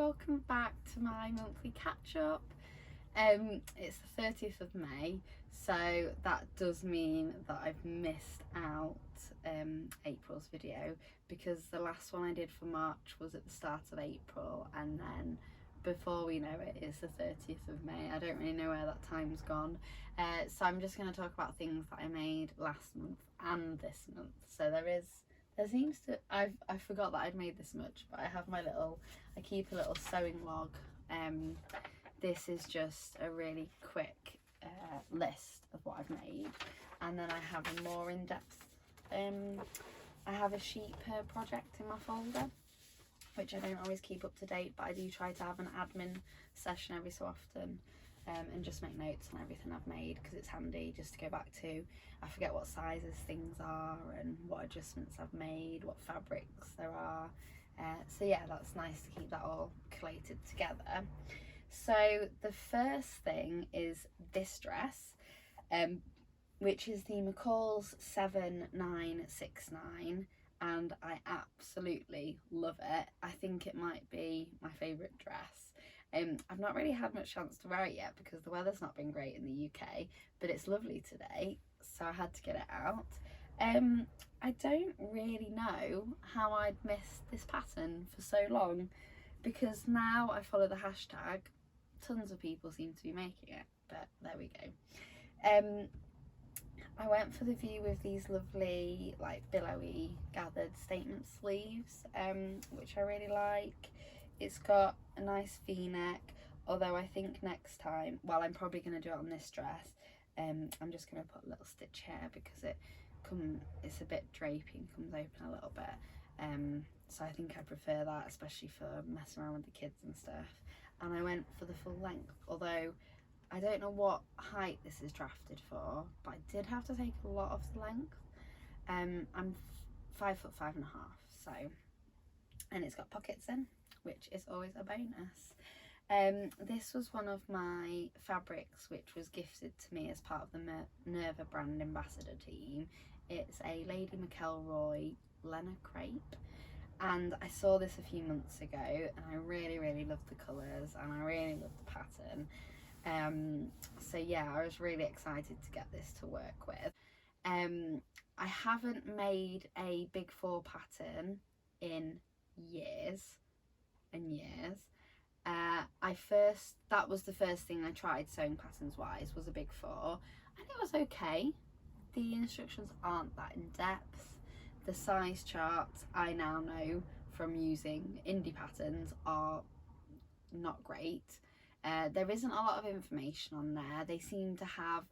welcome back to my monthly catch-up. It's the 30th of May, so that does mean that I've missed out April's video, because the last one I did for March was at the start of April, and then before we know it, it's the 30th of May. I don't really know where that time's gone. So I'm just going to talk about things that I made last month and this month. So I forgot that I'd made this much, but I keep a little sewing log. This is just a really quick list of what I've made, and then I have a more in-depth, I have a sheep project in my folder, which I don't always keep up to date, but I do try to have an admin session every so often, and just make notes on everything I've made, because it's handy just to go back to. I forget what sizes things are and what adjustments I've made, what fabrics there are. So yeah, that's nice to keep that all collated together. So the first thing is this dress, which is the McCalls 7969, and I absolutely love it. I think it might be my favourite dress. I've not really had much chance to wear it yet because the weather's not been great in the UK, but it's lovely today, so I had to get it out. I don't really know how I'd missed this pattern for so long, because now I follow the hashtag, tons of people seem to be making it, but there we go. I went for the view with these lovely, like, billowy gathered statement sleeves, which I really like. It's got a nice v-neck, although I think next time, well, I'm probably going to do it on this dress. I'm just going to put a little stitch here because it's a bit drapey and comes open a little bit. So I think I prefer that, especially for messing around with the kids and stuff. And I went for the full length, although I don't know what height this is drafted for, but I did have to take a lot of the length. I'm 5'5.5", so, and it's got pockets in, which is always a bonus. This was one of my fabrics which was gifted to me as part of the Nerva brand ambassador team. It's a Lady McElroy Lena crepe, and I saw this a few months ago and I really loved the colours and I really loved the pattern. So yeah, I was really excited to get this to work with. I haven't made a big four pattern in years and years. That was the first thing I tried sewing patterns wise, was a big four, and it was okay. The instructions aren't that in depth. The size charts, I now know from using indie patterns, are not great. There isn't a lot of information on there. They seem to have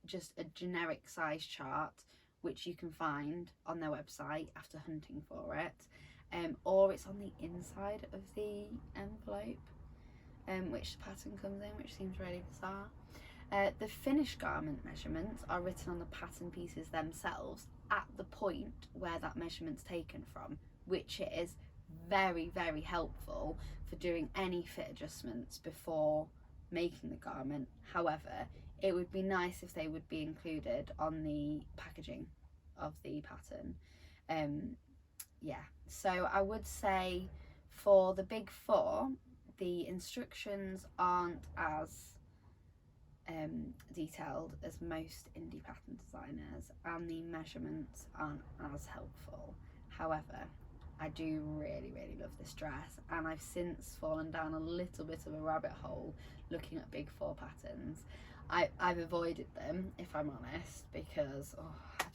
just a generic size chart which you can find on their website after hunting for it, or it's on the inside of the envelope, which the pattern comes in, which seems really bizarre. The finished garment measurements are written on the pattern pieces themselves at the point where that measurement's taken from, which is very helpful for doing any fit adjustments before making the garment. However, it would be nice if they would be included on the packaging of the pattern. Yeah, so I would say for the big four, the instructions aren't as detailed as most indie pattern designers, and the measurements aren't as helpful. However, I do really love this dress, and I've since fallen down a little bit of a rabbit hole looking at big four patterns. I've avoided them, if I'm honest, because I've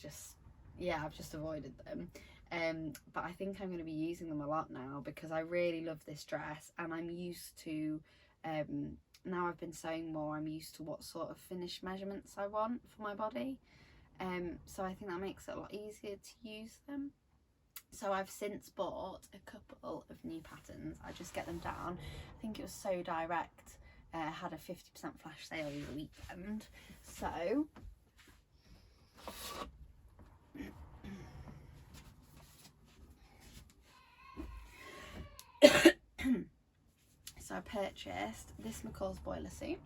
just avoided them. But I think I'm going to be using them a lot now, because I really love this dress, and I'm used to, now I've been sewing more, I'm used to what sort of finished measurements I want for my body. So I think that makes it a lot easier to use them. So I've since bought a couple of new patterns. I just get them down. I think it was So Direct had a 50% flash sale over the weekend. So I purchased this McCall's boiler suit,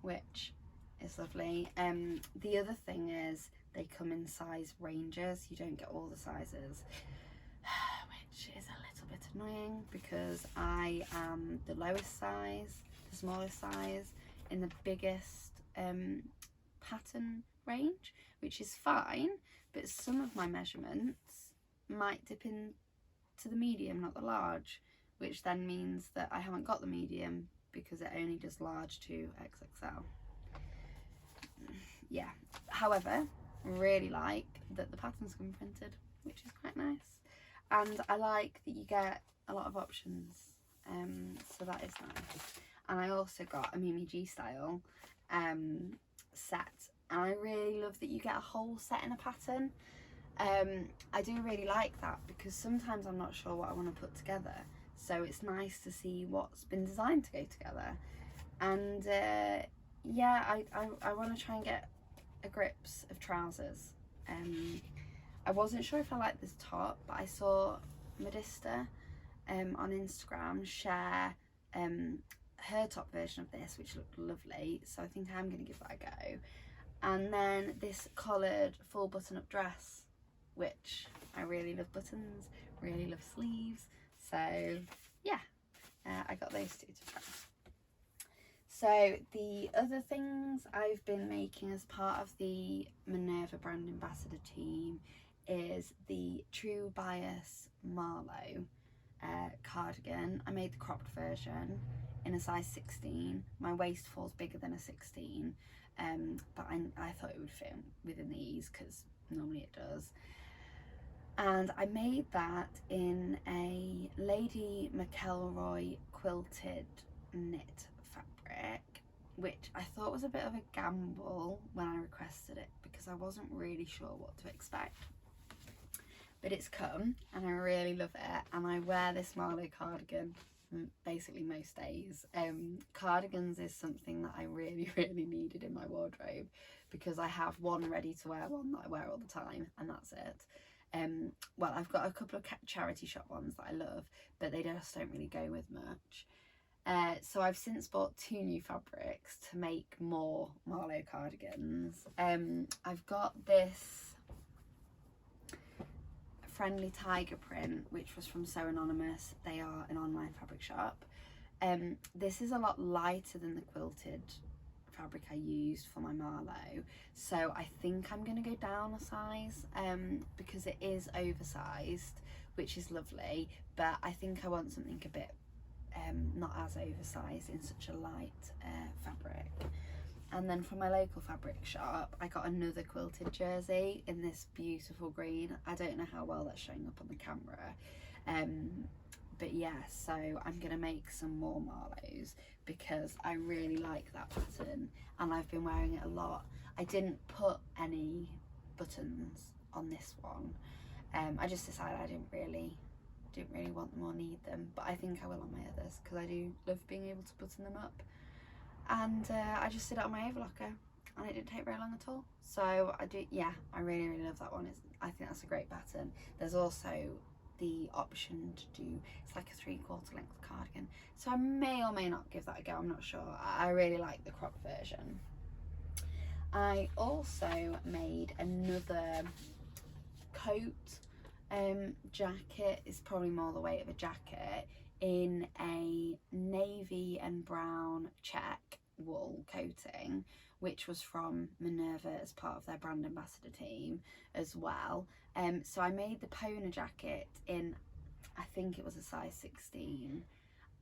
which is lovely. The other thing is they come in size ranges. You don't get all the sizes, which is a little bit annoying because I am the lowest size, the smallest size in the biggest pattern range, which is fine, but some of my measurements might dip into the medium, not the large, which then means that I haven't got the medium because it only does large to XXL. Yeah, however, really like that the pattern's been printed, which is quite nice, and I like that you get a lot of options, so that is nice. And I also got a Mimi G style set, and I really love that you get a whole set in a pattern. I do really like that because sometimes I'm not sure what I want to put together, so it's nice to see what's been designed to go together. And yeah, I want to try and get a grips of trousers. I wasn't sure if I liked this top, but I saw Modista on Instagram share her top version of this, which looked lovely, so I think I'm going to give that a go. And then this collared full button-up dress, which I really love buttons, really love sleeves, so yeah, I got those two to try. So the other things I've been making as part of the Minerva brand ambassador team is the True Bias Marlowe cardigan. I made the cropped version in a size 16. My waist falls bigger than a 16, but I thought it would fit within the ease because normally it does. And I made that in a Lady McElroy quilted knit fabric, which I thought was a bit of a gamble when I requested it because I wasn't really sure what to expect. But it's come and I really love it, and I wear this Marlowe cardigan basically most days. Cardigans is something that I really needed in my wardrobe because I have one ready to wear one that I wear all the time, and that's it. Well, I've got a couple of charity shop ones that I love, but they just don't really go with much. So I've since bought 2 new fabrics to make more Marlowe cardigans. I've got this Friendly Tiger print, which was from So Anonymous. They are an online fabric shop. This is a lot lighter than the quilted fabric I used for my Marlowe, so I think I'm going to go down a size because it is oversized, which is lovely, but I think I want something a bit not as oversized in such a light fabric. And then from my local fabric shop, I got another quilted jersey in this beautiful green. I don't know how well that's showing up on the camera, but yeah, so I'm gonna make some more Marlows because I really like that pattern and I've been wearing it a lot. I didn't put any buttons on this one. I just decided I didn't really want them or need them, but I think I will on my others because I do love being able to button them up. And I just did it on my overlocker and it didn't take very long at all. So I really love that one. I think that's a great pattern. There's also the option to do, it's like a 3/4 length cardigan, so I may or may not give that a go, I'm not sure. I really like the crop version. I also made another coat jacket, is probably more the weight of a jacket, in a navy and brown check wool coating, which was from Minerva as part of their brand ambassador team as well. So I made the Pona jacket in, I think it was a size 16.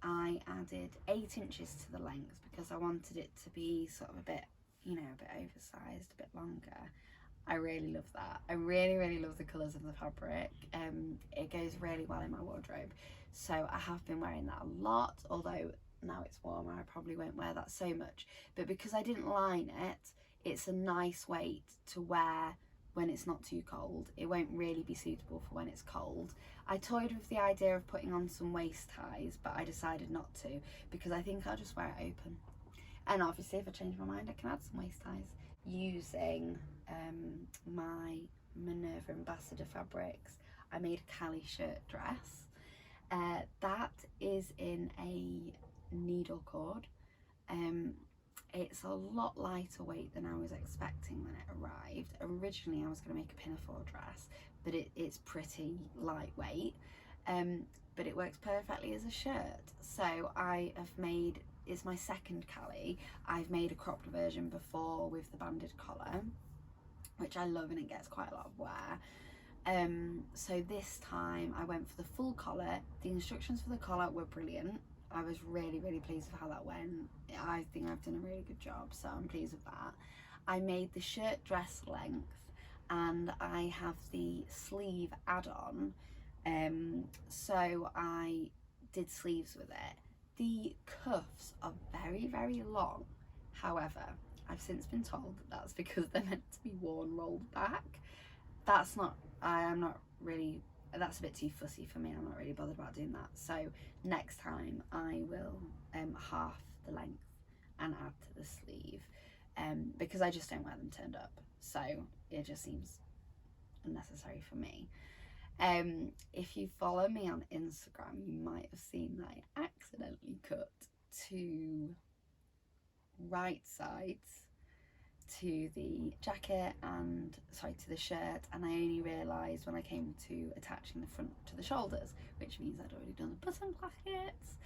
I added 8 inches to the length because I wanted it to be sort of a bit, you know, a bit oversized, a bit longer. I really love that. I really love the colours of the fabric. It goes really well in my wardrobe. So I have been wearing that a lot, although now it's warmer, I probably won't wear that so much. But because I didn't line it, it's a nice weight to wear when it's not too cold. It won't really be suitable for when it's cold. I toyed with the idea of putting on some waist ties, but I decided not to because I think I'll just wear it open. And obviously if I change my mind, I can add some waist ties using my Minerva ambassador fabrics. I made a Cali shirt dress. That is in a needle cord. It's a lot lighter weight than I was expecting when it arrived. Originally I was going to make a pinafore dress, but it's pretty lightweight. but it works perfectly as a shirt. So I have made, it's my second Callie. I've made a cropped version before with the banded collar, which I love, and it gets quite a lot of wear. So this time I went for the full collar. The instructions for the collar were brilliant. I was really pleased with how that went. I think I've done a really good job, so I'm pleased with that. I made the shirt dress length, and I have the sleeve add-on, so I did sleeves with it. The cuffs are very long, however I've since been told that that's because they're meant to be worn rolled back. That's not, I am not really, that's a bit too fussy for me. I'm not really bothered about doing that. So next time I will half the length and add to the sleeve, because I just don't wear them turned up, so it just seems unnecessary for me. If you follow me on Instagram, you might have seen that I accidentally cut 2 right sides to the jacket and to the shirt, and I only realised when I came to attaching the front to the shoulders, which means I'd already done the button plackets.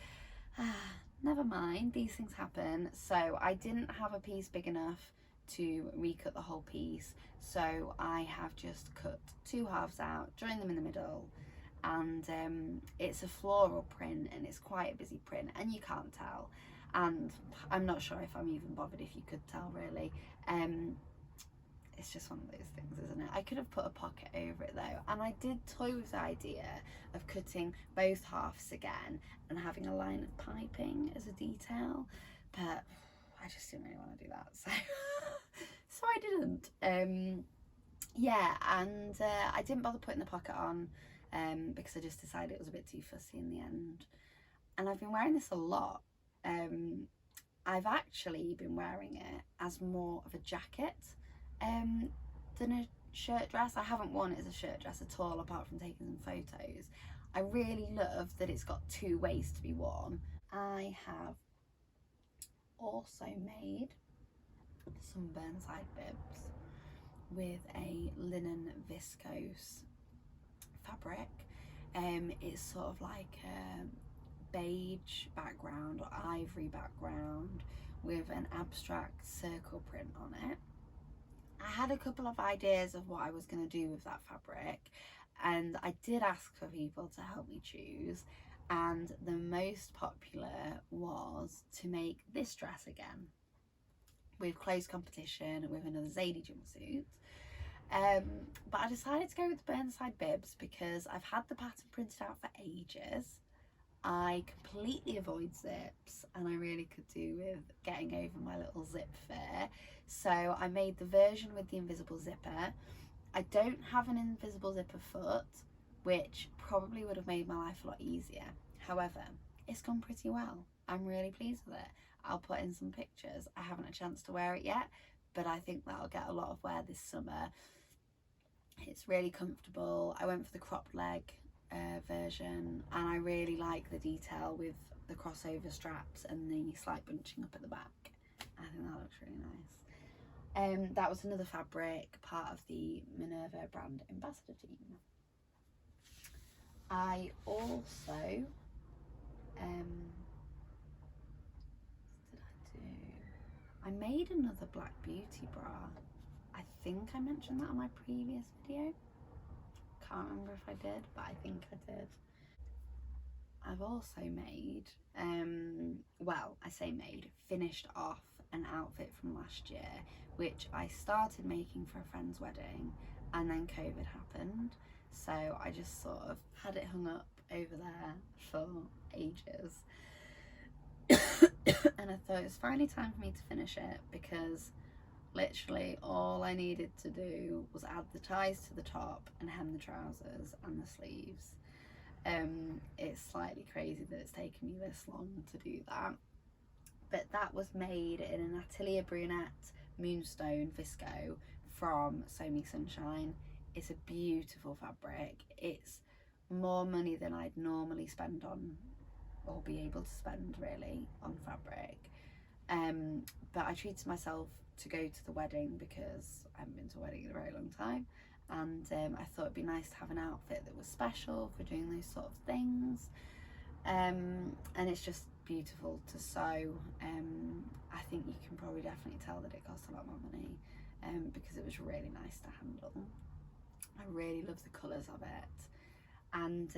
Never mind, these things happen. So I didn't have a piece big enough to recut the whole piece, so I have just cut 2 halves out, joined them in the middle, and it's a floral print, and it's quite a busy print, and you can't tell, and I'm not sure if I'm even bothered if you could tell, really. It's just one of those things, isn't it? I could have put a pocket over it though, and I did toy with the idea of cutting both halves again and having a line of piping as a detail, but I just didn't really want to do that, so so I didn't. Yeah, and I didn't bother putting the pocket on because I just decided it was a bit too fussy in the end. And I've been wearing this a lot. I've actually been wearing it as more of a jacket than a shirt dress. I haven't worn it as a shirt dress at all, apart from taking some photos. I really love that it's got 2 ways to be worn. I have also made some Burnside bibs with a linen viscose fabric. It's sort of like a beige background or ivory background with an abstract circle print on it. I had a couple of ideas of what I was going to do with that fabric, and I did ask for people to help me choose, and the most popular was to make this dress again with close competition with another Zadie jumpsuit. But I decided to go with the Burnside bibs because I've had the pattern printed out for ages. I completely avoid zips, and I really could do with getting over my little zip fear. So I made the version with the invisible zipper. I don't have an invisible zipper foot, which probably would have made my life a lot easier. However, it's gone pretty well. I'm really pleased with it. I'll put in some pictures. I haven't had a chance to wear it yet, but I think that'll get a lot of wear this summer. It's really comfortable. I went for the cropped leg version, and I really like the detail with the crossover straps and the slight bunching up at the back. I think that looks really nice. That was another fabric, part of the Minerva brand ambassador team. I also I made another black beauty bra. I think I mentioned that on my previous video. Can't remember if I did, but I think I did. I've also made, well, I say made, finished off an outfit from last year, which I started making for a friend's wedding, and then COVID happened. So I just sort of had it hung up over there for ages. And I thought it was finally time for me to finish it, because literally all I needed to do was add the ties to the top and hem the trousers and the sleeves. It's slightly crazy that it's taken me this long to do that, but that was made in an Atelier Brunette Moonstone Visco from Sew Me Sunshine. It's a beautiful fabric. It's more money than I'd normally spend on, or be able to spend really, on fabric, but I treated myself to go to the wedding because I haven't been to a wedding in a very long time, and I thought it'd be nice to have an outfit that was special for doing those sort of things. And it's just beautiful to sew. I think you can probably definitely tell that it cost a lot more money, because it was really nice to handle. I really love the colours of it, and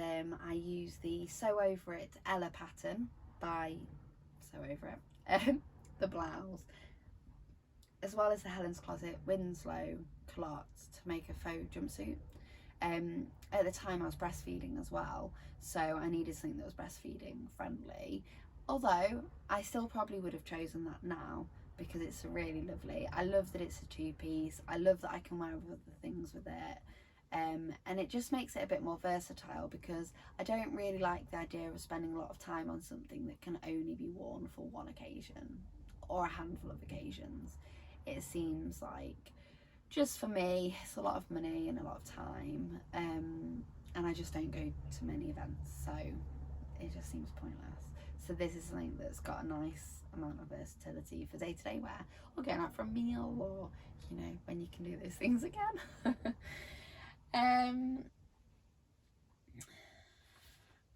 I use the Sew Over It Ella pattern by Sew Over It, the blouse, as well as the Helen's Closet Winslow culottes to make a faux jumpsuit. At the time I was breastfeeding as well, so I needed something that was breastfeeding friendly, although I still probably would have chosen that now because it's really lovely. I love that it's a two-piece. I love that I can wear other things with it, and it just makes it a bit more versatile, because I don't really like the idea of spending a lot of time on something that can only be worn for one occasion or a handful of occasions. It seems like, just for me, it's a lot of money and a lot of time, and I just don't go to many events, so it just seems pointless. So this is something that's got a nice amount of versatility for day-to-day wear, or going out for a meal, or, you know, when you can do those things again.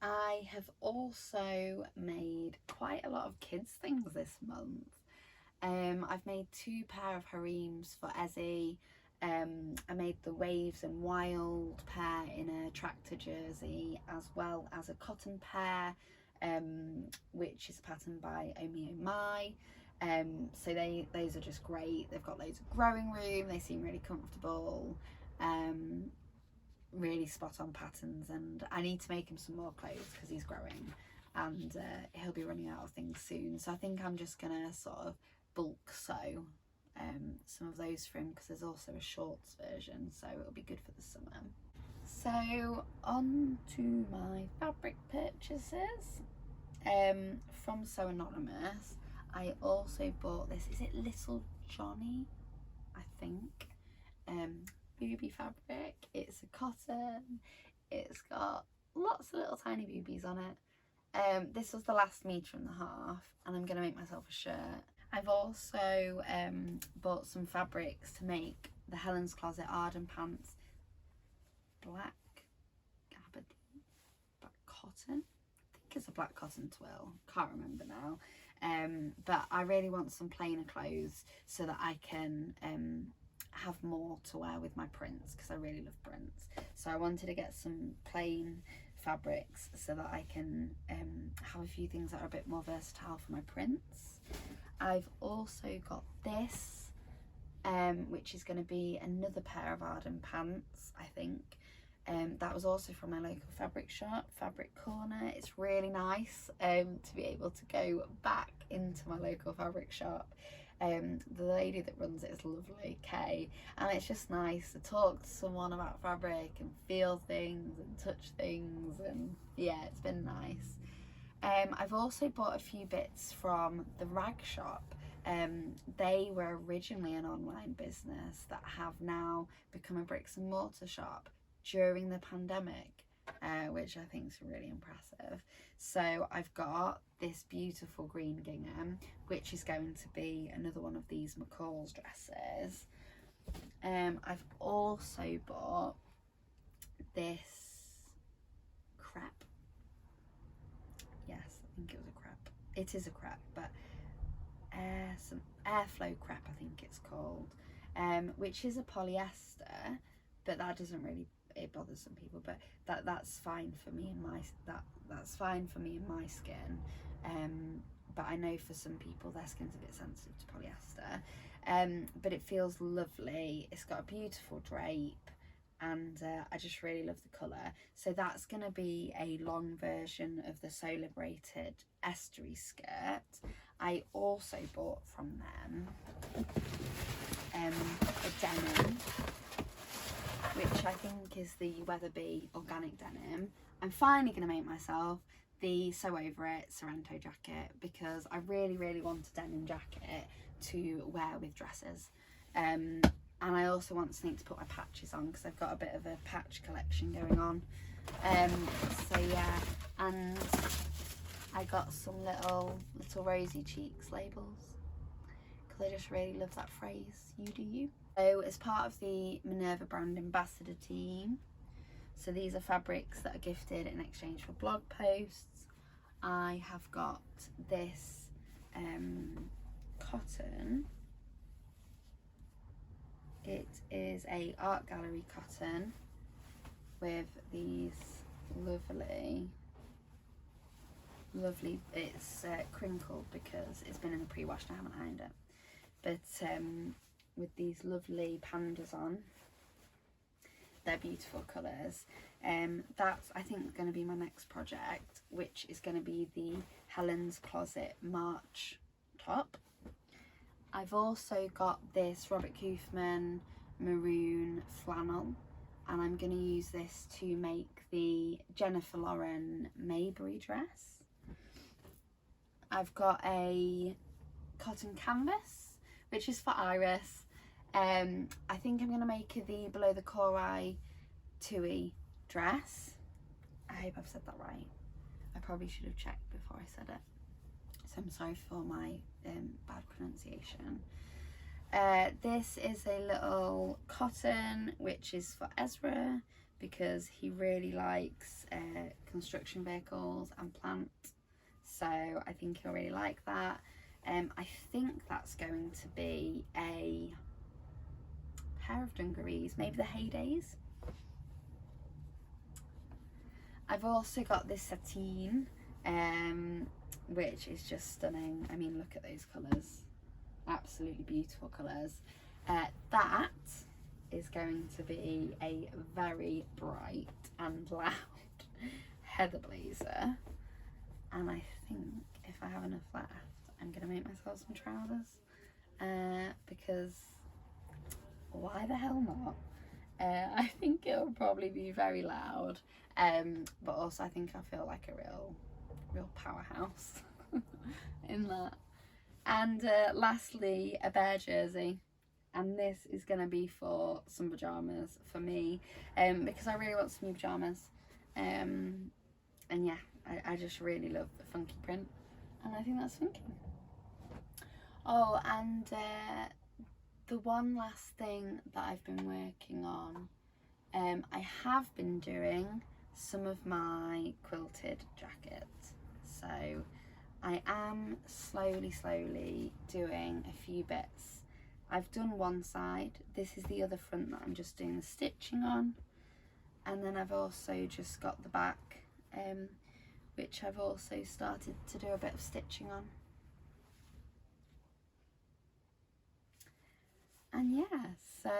I have also made quite a lot of kids things this month. I've made 2 pair of harems for Ezzy. I made the Waves and Wild pair in a tractor jersey, as well as a cotton pair, which is a pattern by Omi Oh My. So those are just great. They've got loads of growing room, they seem really comfortable, really spot on patterns, and I need to make him some more clothes because he's growing, and he'll be running out of things soon. So I think I'm just gonna sort of bulk sew some of those for him, because there's also a shorts version, so it'll be good for the summer. So on to my fabric purchases. From Sew Anonymous, I also bought this, is it Little Johnny, I think, booby fabric. It's a cotton, it's got lots of little tiny boobies on it. This was the last 1.5 meters, and I'm going to make myself a shirt. I've also bought some fabrics to make the Helen's Closet Arden pants, black gabardine, black cotton. I think it's a black cotton twill, can't remember now. But I really want some plainer clothes so that I can have more to wear with my prints, because I really love prints. So I wanted to get some plain fabrics so that I can have a few things that are a bit more versatile for my prints. I've also got this, which is going to be another pair of Arden pants, I think. That was also from my local fabric shop, Fabric Corner. It's really nice to be able to go back into my local fabric shop. The lady that runs it is lovely, Kay, and it's just nice to talk to someone about fabric and feel things and touch things, and yeah, it's been nice. I've also bought a few bits from the rag shop. They were originally an online business that have now become a bricks and mortar shop during the pandemic, which I think is really impressive. So I've got this beautiful green gingham, which is going to be another one of these McCalls dresses. I've also bought this crepe. Yes, I think it was a crepe. It is a crepe, but some airflow crepe, I think it's called, which is a polyester, but that doesn't really, it bothers some people, but that's fine for me and that's fine for me and my skin. But I know for some people their skin's a bit sensitive to polyester. But it feels lovely. It's got a beautiful drape, and I just really love the colour. So that's going to be a long version of the So Liberated Estuary skirt. I also bought from them a denim, which I think is the Weatherby organic denim. I'm finally going to make myself the Sew Over It Sorrento jacket, because I really, really want a denim jacket to wear with dresses. And I also want something to put my patches on, because I've got a bit of a patch collection going on. So yeah, and I got some little rosy cheeks labels, because I just really love that phrase, you do you. So as part of the Minerva brand ambassador team, so these are fabrics that are gifted in exchange for blog posts. I have got this cotton. It is a art gallery cotton with these lovely, it's crinkled because it's been in the pre-wash and I haven't ironed it, but with these lovely pandas on. They're beautiful colours. That's, I think, going to be my next project, which is going to be the Helen's Closet March top. I've also got this Robert Koofman maroon flannel, and I'm going to use this to make the Jennifer Lauren Mayberry dress. I've got a cotton canvas, which is for Iris. I think I'm going to make the Below the Core Eye Tui dress. I hope I've said that right. I probably should have checked before I said it, so I'm sorry for my bad pronunciation. This is a little cotton which is for Ezra because he really likes construction vehicles and plants, so I think he'll really like that. I think that's going to be a pair of dungarees, maybe the Heydays. I've also got this sateen, which is just stunning. I mean, look at those colours, absolutely beautiful colours. That is going to be a very bright and loud heather blazer, and I think if I have enough left, I'm gonna make myself some trousers, because why the hell not? I think it'll probably be very loud, but also I think I feel like a real powerhouse in that. And lastly, a bear jersey, and this is going to be for some pyjamas for me, because I really want some new pyjamas, and yeah, I just really love the funky print, and I think that's funky. Oh, and the one last thing that I've been working on, I have been doing some of my quilted jackets, so I am slowly doing a few bits. I've done one side, this is the other front that I'm just doing the stitching on, and then I've also just got the back, which I've also started to do a bit of stitching on. And yeah, so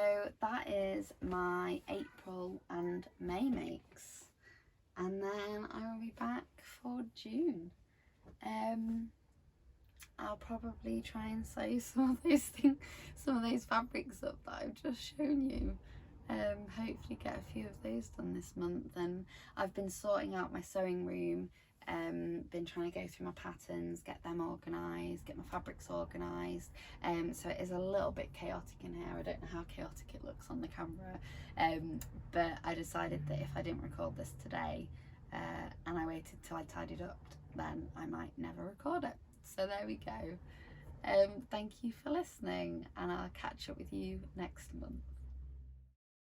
that is my April and May makes, and then I will be back for June. I'll probably try and sew some of those things, some of those fabrics up that I've just shown you. Hopefully get a few of those done this month. And I've been sorting out my sewing room, been trying to go through my patterns, get them organised, get my fabrics organised, so it is a little bit chaotic in here. I don't know how chaotic it looks on the camera, but I decided that if I didn't record this today and I waited till I tidied up, then I might never record it. So there we go. Thank you for listening, and I'll catch up with you next month.